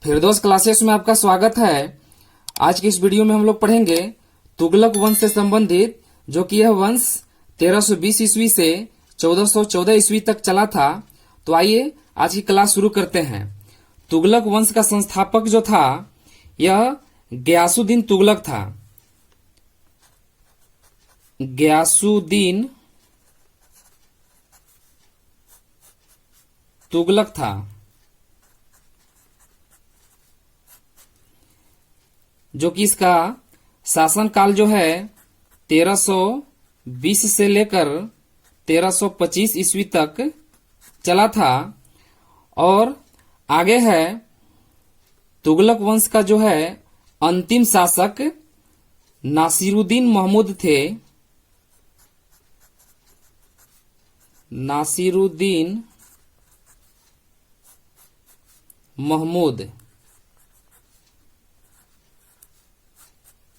फिरदौस classes में आपका स्वागत है। आज की इस वीडियो में हम लोग पढ़ेंगे तुगलक वंश से संबंधित, जो कि यह वंश 1320 ईस्वी से 1414 ईस्वी तक चला था। तो आइए आज की क्लास शुरू करते हैं। तुगलक वंश का संस्थापक जो था यह गयासुद्दीन तुगलक था। गयासुद्दीन तुगलक था। जो कि इसका शासन काल जो है 1320 से लेकर 1325 ईस्वी तक चला था। और आगे है तुगलक वंश का जो है अंतिम शासक नासिरुद्दीन महमूद थे। नासिरुद्दीन महमूद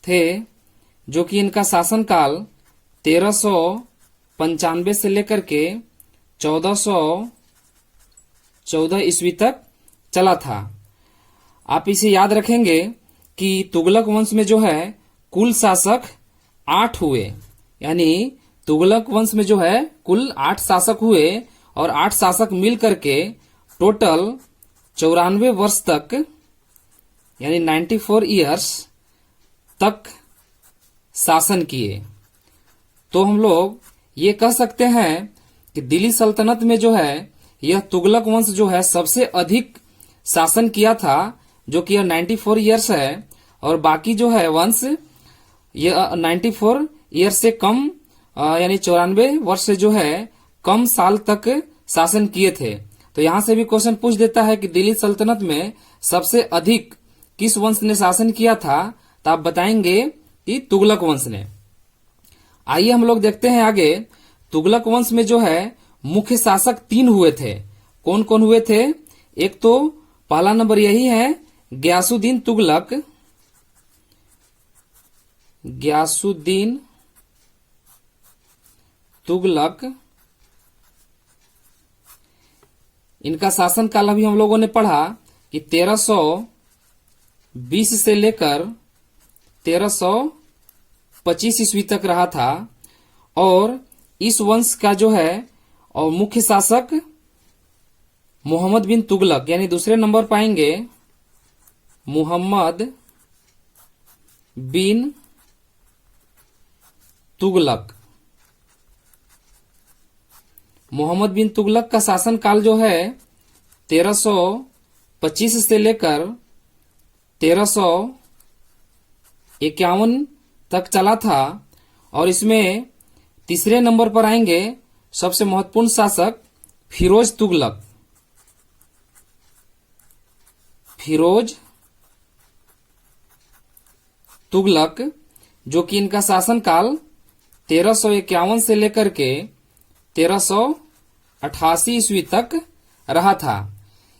थे, जो कि इनका शासनकाल 1395 से लेकर के 1414 ईस्वी तक चला था। आप इसे याद रखेंगे कि तुगलक वंश में जो है कुल शासक 8 हुए, यानी तुगलक वंश में जो है कुल 8 शासक हुए और 8 शासक मिल करके टोटल 94 वर्ष तक, यानी 94 ईयर्स तक शासन किए। तो हम लोग ये कह सकते हैं कि दिल्ली सल्तनत में जो है यह तुगलक वंश जो है सबसे अधिक शासन किया था, जो कि यह 94 ईयर्स है। और बाकी जो है वंश यह 94 ईयर्स से कम, यानी 94 वर्ष से जो है कम साल तक शासन किए थे। तो यहां से भी क्वेश्चन पूछ देता है कि दिल्ली सल्तनत में सबसे अधिक किस वंश ने शासन किया था, तो आप बताएंगे कि तुगलक वंश ने। आइए हम लोग देखते हैं आगे। तुगलक वंश में जो है मुख्य शासक 3 हुए थे। कौन कौन हुए थे? एक तो पहला नंबर यही है गयासुद्दीन तुगलक। गयासुद्दीन तुगलक, इनका शासन काल अभी हम लोगों ने पढ़ा कि 1320 से लेकर 1325 ईस्वी तक रहा था। और इस वंश का जो है और मुख्य शासक मोहम्मद बिन तुगलक, यानी दूसरे नंबर पाएंगे मोहम्मद बिन तुगलक। मोहम्मद बिन तुगलक का शासन काल जो है 1325 से लेकर 1351 तक चला था। और इसमें तीसरे नंबर पर आएंगे सबसे महत्वपूर्ण शासक फिरोज तुगलक। फिरोज तुगलक, जो कि इनका शासन काल 1351 से लेकर के 1388 ईस्वी तक रहा था।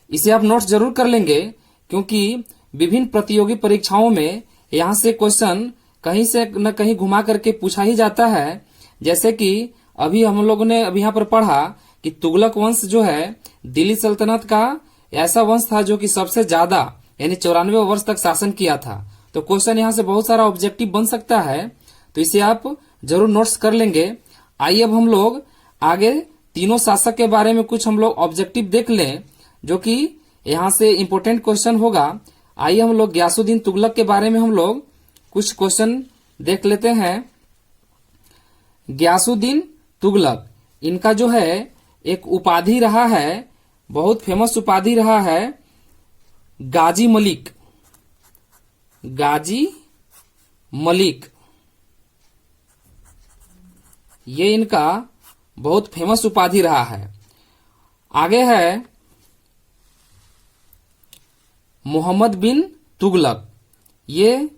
इसे आप नोट्स जरूर कर लेंगे, क्योंकि विभिन्न प्रतियोगी परीक्षाओं में यहां से क्वेश्चन कहीं से न कहीं घुमा करके पूछा ही जाता है। जैसे कि अभी हम लोगों ने अभी यहाँ पर पढ़ा कि तुगलक वंश जो है दिल्ली सल्तनत का ऐसा वंश था जो कि सबसे ज्यादा, यानी 94 वर्ष तक शासन किया था। तो क्वेश्चन यहाँ से बहुत सारा ऑब्जेक्टिव बन सकता है, तो इसे आप जरूर नोट्स कर लेंगे। आइए अब हम लोग आगे तीनों शासक के बारे में कुछ हम लोग ऑब्जेक्टिव देख लें, जो कि यहाँ से इंपोर्टेंट क्वेश्चन होगा। आइए हम लोग गयासुद्दीन तुगलक के बारे में हम लोग कुछ क्वेश्चन देख लेते हैं। गयासुद्दीन तुगलक, इनका जो है एक उपाधि रहा है, बहुत फेमस उपाधि रहा है, गाजी मलिक। गाजी मलिक, ये इनका बहुत फेमस उपाधि रहा है। आगे है मोहम्मद बिन तुगलक, ये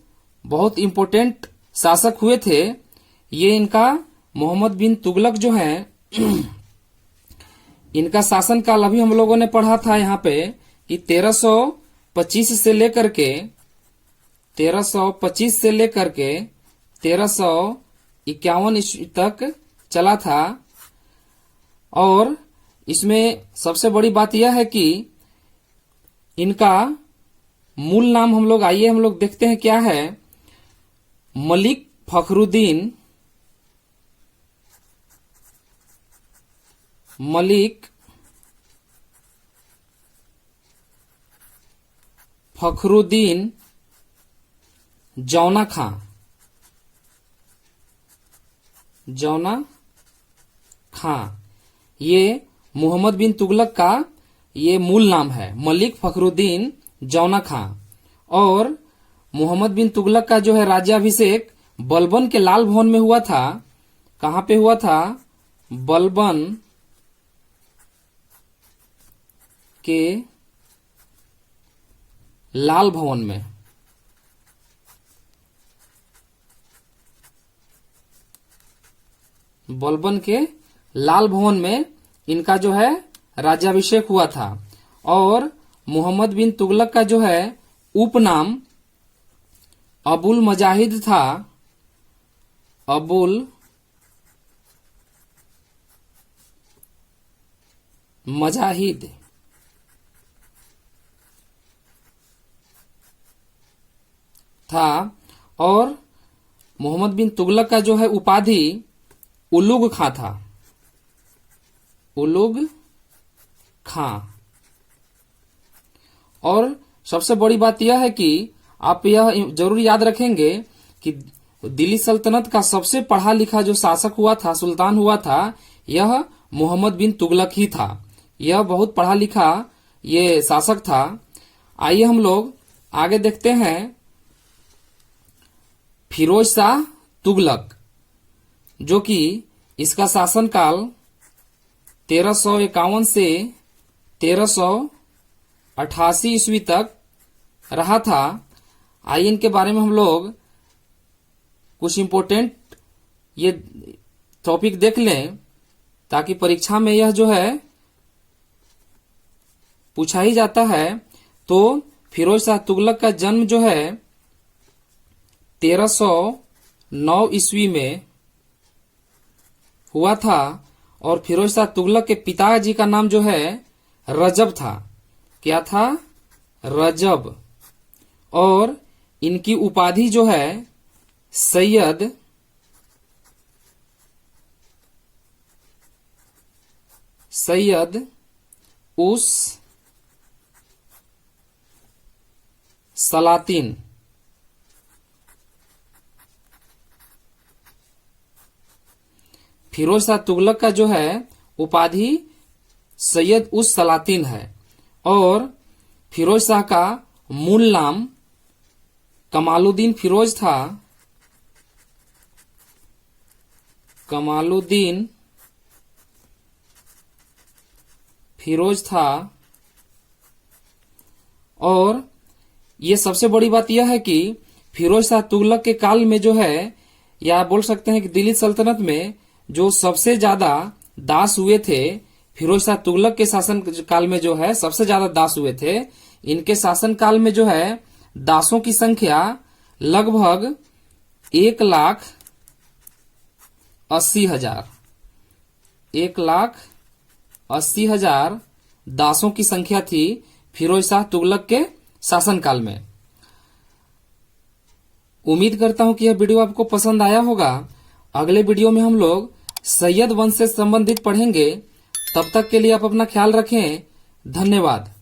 बहुत इंपोर्टेंट शासक हुए थे। ये इनका मोहम्मद बिन तुगलक जो है इनका शासन काल अभी हम लोगों ने पढ़ा था यहाँ पे कि 1325 से लेकर के 1351 ईस्वी तक चला था। और इसमें सबसे बड़ी बात यह है कि इनका मूल नाम हम लोग आइए हम लोग देखते हैं क्या है। मलिक फखरुद्दीन, मलिक फखरुद्दीन जौना खां, जौना खां, ये मोहम्मद बिन तुगलक का ये मूल नाम है, मलिक फखरुद्दीन जौना खां। और मोहम्मद बिन तुगलक का जो है राज्याभिषेक बलबन के लाल भवन में हुआ था। कहां पे हुआ था? बलबन के लाल भवन में। बलबन के लाल भवन में इनका जो है राज्याभिषेक हुआ था। और मोहम्मद बिन तुगलक का जो है उपनाम अबुल मजाहिद था, अबुल मजाहिद। था। और मोहम्मद बिन तुगलक का जो है उपाधि उलुग खां था, उलुग खां। और सबसे बड़ी बात यह है कि आप यह जरूर याद रखेंगे कि दिल्ली सल्तनत का सबसे पढ़ा लिखा जो शासक हुआ था, सुल्तान हुआ था, यह मोहम्मद बिन तुगलक ही था। यह बहुत पढ़ा लिखा ये शासक था। आइए हम लोग आगे देखते हैं। फिरोज शाह तुगलक, जो कि इसका शासनकाल 1351 से 1388 ईस्वी तक रहा था। आइए इनके बारे में हम लोग कुछ इम्पोर्टेंट ये टॉपिक देख लें, ताकि परीक्षा में यह जो है पूछा ही जाता है। तो फिरोज शाह तुगलक का जन्म जो है 1309 ईस्वी में हुआ था। और फिरोज शाह तुगलक के पिताजी का नाम जो है रजब था। क्या था? रजब। और इनकी उपाधि जो है सैयद उस सलातीन। फिरोज शाह तुगलक का जो है उपाधि सैयद उस सलातीन है। और फिरोज शाह का मूल नाम कमालुद्दीन फिरोज था, कमालुद्दीन फिरोज था। और ये सबसे बड़ी बात यह है कि फिरोज शाह तुगलक के काल में जो है, या बोल सकते हैं कि दिल्ली सल्तनत में जो सबसे ज्यादा दास हुए थे, फिरोज शाह तुगलक के शासन काल में जो है सबसे ज्यादा दास हुए थे। इनके शासन काल में जो है दासों की संख्या लगभग 1,80,000, 1,80,000 दासों की संख्या थी फिरोज शाह तुगलक के शासनकाल में। उम्मीद करता हूं कि यह वीडियो आपको पसंद आया होगा। अगले वीडियो में हम लोग सैयद वंश से संबंधित पढ़ेंगे। तब तक के लिए आप अपना ख्याल रखें। धन्यवाद।